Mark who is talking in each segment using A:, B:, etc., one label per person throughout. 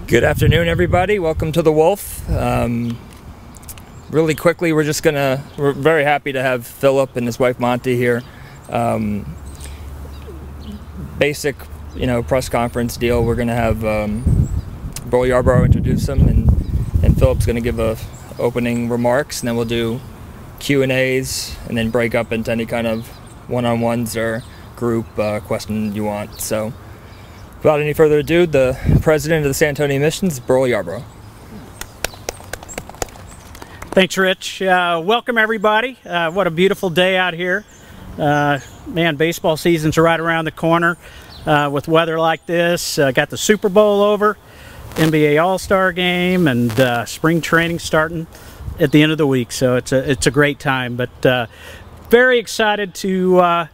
A: Good afternoon, everybody. Welcome to the Wolf. Really quickly, we're very happy to have Phillip and his wife Monty here. Basic, press conference deal. We're going to have Burl Yarbrough introduce them, and Phillip's going to give opening remarks, and then we'll do Q&As, and then break up into any kind of one-on-ones or group question you want. So, without any further ado, the president of the San Antonio Missions, Burl Yarbrough.
B: Thanks, Rich. Welcome, everybody. What a beautiful day out here. Man, baseball season's right around the corner with weather like this. Got the Super Bowl over, NBA All-Star game, and spring training starting at the end of the week. So it's a great time. But very excited to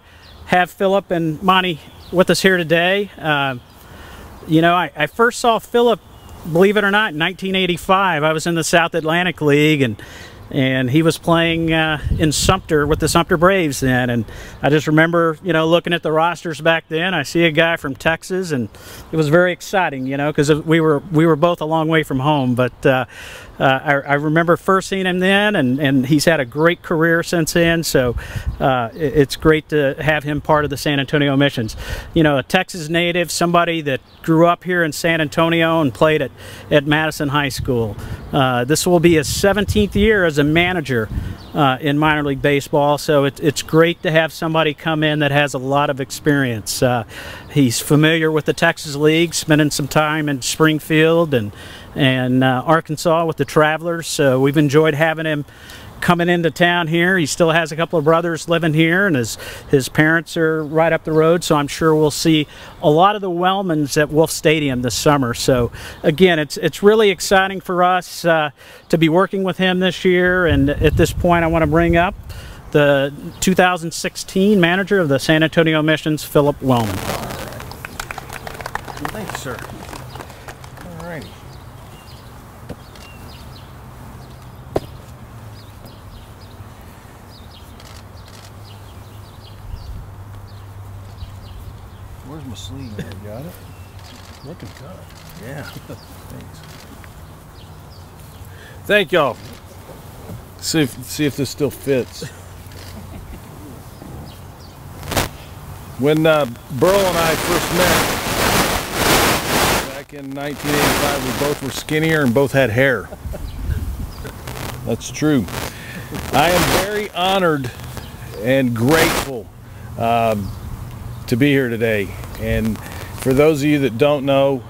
B: have Phillip and Monty with us here today. I first saw Phillip, believe it or not, in 1985. I was in the South Atlantic League, and he was playing in Sumter with the Sumter Braves then. And I just remember, looking at the rosters back then. I see a guy from Texas, and it was very exciting, because we were both a long way from home. But I remember first seeing him then, and he's had a great career since then. So it's great to have him part of the San Antonio Missions. A Texas native, somebody that grew up here in San Antonio and played at Madison High School. This will be his 17th year as a manager in minor league baseball, so it's great to have somebody come in that has a lot of experience. He's familiar with the Texas League, spending some time in Springfield and Arkansas with the Travelers, so we've enjoyed having him coming into town here. He still has a couple of brothers living here, and his parents are right up the road, so I'm sure we'll see a lot of the Wellmans at Wolf Stadium this summer. So again, it's really exciting for us to be working with him this year. And at this point, I want to bring up the 2016 manager of the San Antonio Missions, Phillip Wellman.
C: Thank you, sir. All righty. Where's my sleeve? I got it. Looking good. Yeah. Thanks. Thank y'all. See if this still fits. When Burl and I first met back in 1985, we both were skinnier and both had hair. That's true. I am very honored and grateful to be here today. And for those of you that don't know,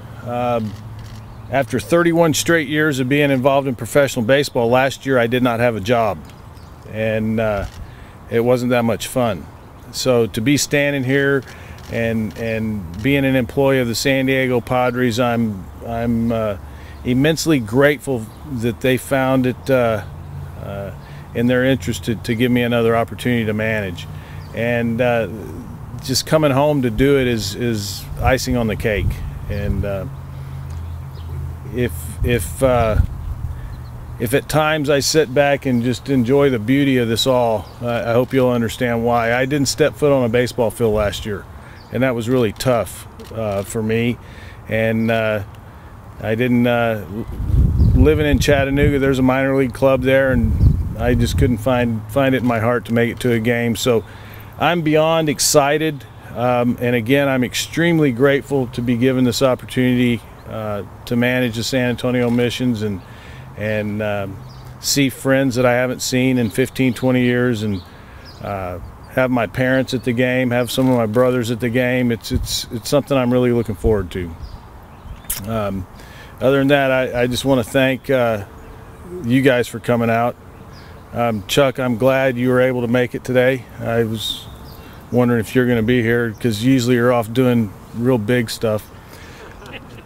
C: after 31 straight years of being involved in professional baseball, last year I did not have a job, and it wasn't that much fun. So to be standing here and being an employee of the San Diego Padres, I'm immensely grateful that they found it in their interest to give me another opportunity to manage. And just coming home to do it is icing on the cake. And if at times I sit back and just enjoy the beauty of this all, I hope you'll understand why. I didn't step foot on a baseball field last year, and that was really tough for me. And I didn't living in Chattanooga. There's a minor league club there, and I just couldn't find it in my heart to make it to a game. So I'm beyond excited, and again, I'm extremely grateful to be given this opportunity to manage the San Antonio Missions and see friends that I haven't seen in 15-20 years, and have my parents at the game, have some of my brothers at the game. It's something I'm really looking forward to. Other than that, I just want to thank you guys for coming out. Chuck, I'm glad you were able to make it today. I was wondering if you're going to be here, because usually you're off doing real big stuff.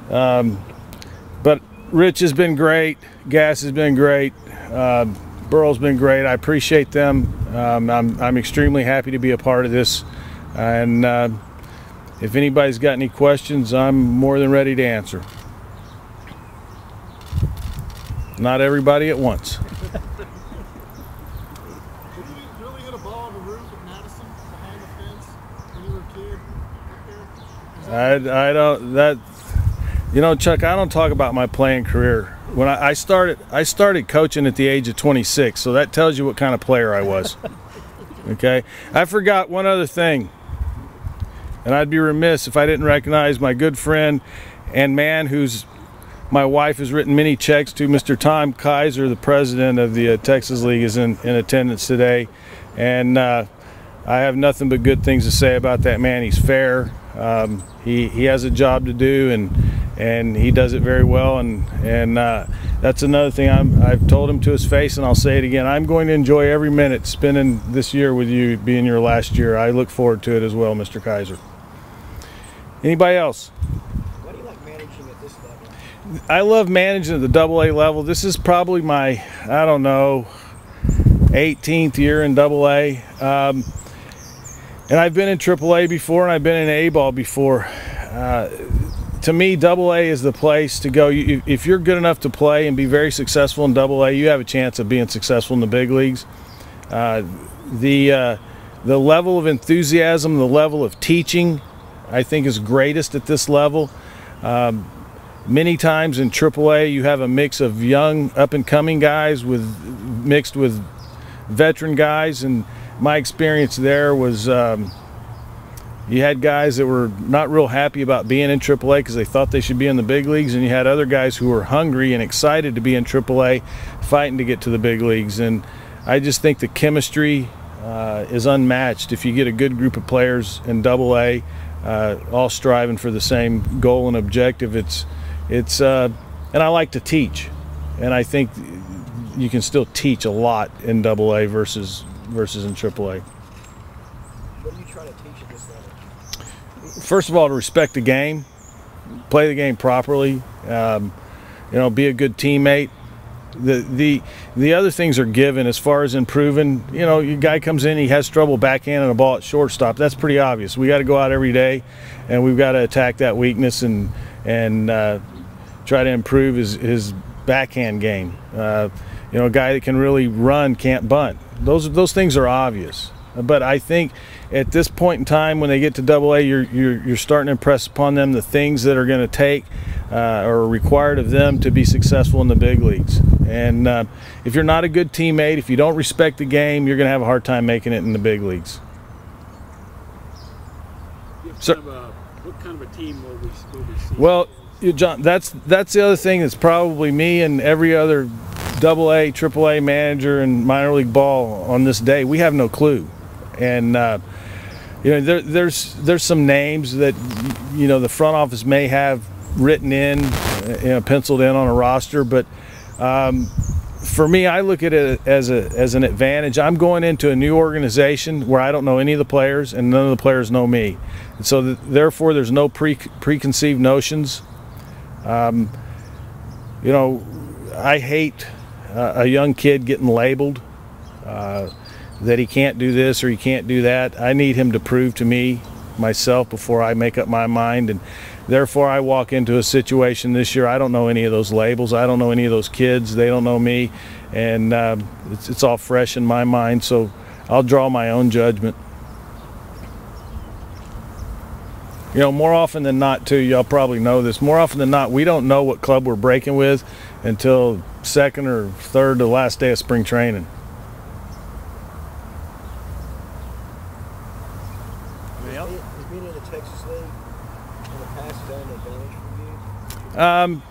C: But Rich has been great. Gas has been great. Burl's been great. I appreciate them. I'm extremely happy to be a part of this. And if anybody's got any questions, I'm more than ready to answer. Not everybody at once.
D: Did you really hit a ball on the roof at Madison behind the fence when you were a kid up there?
C: I don't, You know, Chuck, I don't talk about my playing career. When I started coaching at the age of 26, so that tells you what kind of player I was. Okay? I forgot one other thing, and I'd be remiss if I didn't recognize my good friend and man who's my wife has written many checks to, Mr. Tom Kaiser, the president of the Texas League, is in attendance today. And I have nothing but good things to say about that man. He's fair. He has a job to do, and he does it very well. And that's another thing I've told him to his face, and I'll say it again. I'm going to enjoy every minute spending this year with you, being your last year. I look forward to it as well, Mr. Kaiser. Anybody else?
D: What do you like managing at this level?
C: I love managing at the AA level. This is probably my, I don't know, 18th year in AA. And I've been in AAA before, and I've been in A-ball before. To me, AA is the place to go. If you're good enough to play and be very successful in AA, you have a chance of being successful in the big leagues. The level of enthusiasm, the level of teaching, I think is greatest at this level. Many times in AAA, you have a mix of young, up-and-coming guys mixed with veteran guys, and my experience there was you had guys that were not real happy about being in AAA because they thought they should be in the big leagues, and you had other guys who were hungry and excited to be in AAA, fighting to get to the big leagues. And I just think the chemistry is unmatched if you get a good group of players in AA, all striving for the same goal and objective. And I like to teach, and I think you can still teach a lot in AA versus in AAA.
D: What do you try to teach at this level?
C: First of all, to respect the game, play the game properly, you know, be a good teammate. The other things are given as far as improving. You know, your guy comes in, he has trouble backhanding a ball at shortstop. That's pretty obvious. We got to go out every day, and we've got to attack that weakness and try to improve his backhand game. You know, a guy that can really run can't bunt. Those things are obvious. But I think at this point in time, when they get to AA, you're starting to impress upon them the things that are going to take or are required of them to be successful in the big leagues. And if you're not a good teammate, if you don't respect the game, you're going to have a hard time making it in the big leagues.
E: What kind of a team will we see?
C: Well, John, that's the other thing that's probably me and every other AA, AAA manager in minor league ball on this day. We have no clue. And you know, there's some names that, you know, the front office may have written in, you know, penciled in on a roster, but for me, I look at it as an advantage. I'm going into a new organization where I don't know any of the players, and none of the players know me, and so therefore there's no preconceived notions. You know, I hate a young kid getting labeled that he can't do this or he can't do that. I need him to prove to me myself before I make up my mind, and therefore I walk into a situation this year. I don't know any of those labels. I don't know any of those kids. They don't know me, and it's all fresh in my mind, so I'll draw my own judgment. You know, more often than not, too, y'all probably know this, more often than not, we don't know what club we're breaking with until second or third to last day of spring training.
D: Has being in the Texas League in the past done an advantage for you?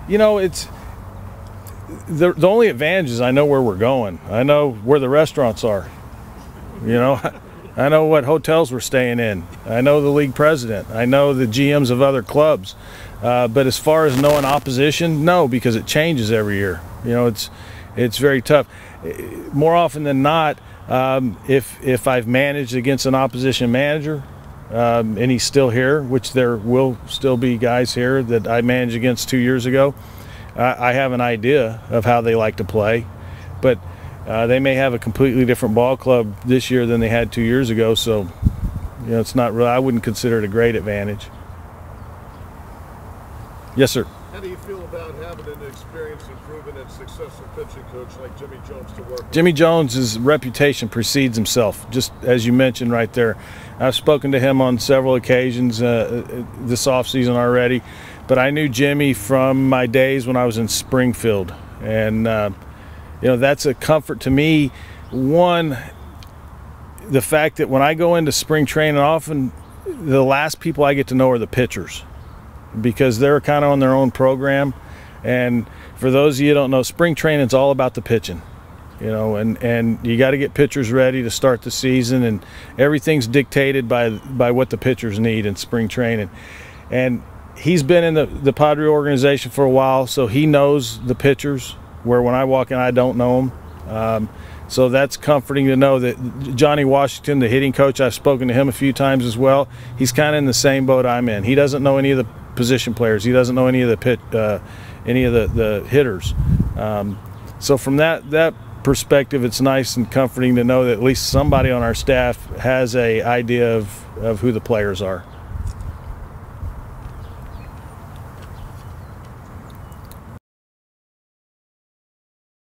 C: You know, it's the only advantage is I know where we're going. I know where the restaurants are. You know, I know what hotels we're staying in. I know the league president. I know the GMs of other clubs. But as far as knowing opposition, no, because it changes every year. You know, it's very tough. More often than not, if I've managed against an opposition manager and he's still here, which there will still be guys here that I managed against 2 years ago, I have an idea of how they like to play. But they may have a completely different ball club this year than they had 2 years ago, so you know, it's not really, I wouldn't consider it a great advantage. Yes, sir.
F: How do you feel about having an experienced and proven and successful pitching coach like Jimmy Jones to work with?
C: Jimmy Jones' reputation precedes himself, just as you mentioned right there. I've spoken to him on several occasions this offseason already. but I knew Jimmy from my days when I was in Springfield, and you know, that's a comfort to me. One, the fact that when I go into spring training, often the last people I get to know are the pitchers, because they're kind of on their own program. And for those of you who don't know, spring training is all about the pitching, you know, and you got to get pitchers ready to start the season, and everything's dictated by what the pitchers need in spring training. And he's been in the Padre organization for a while, so he knows the pitchers, where when I walk in I don't know them. So that's comforting to know that Johnny Washington, the hitting coach, I've spoken to him a few times as well. He's kind of in the same boat I'm in. He doesn't know any of the position players. He doesn't know any of the hitters. So from that perspective, it's nice and comforting to know that at least somebody on our staff has a idea of who the players are.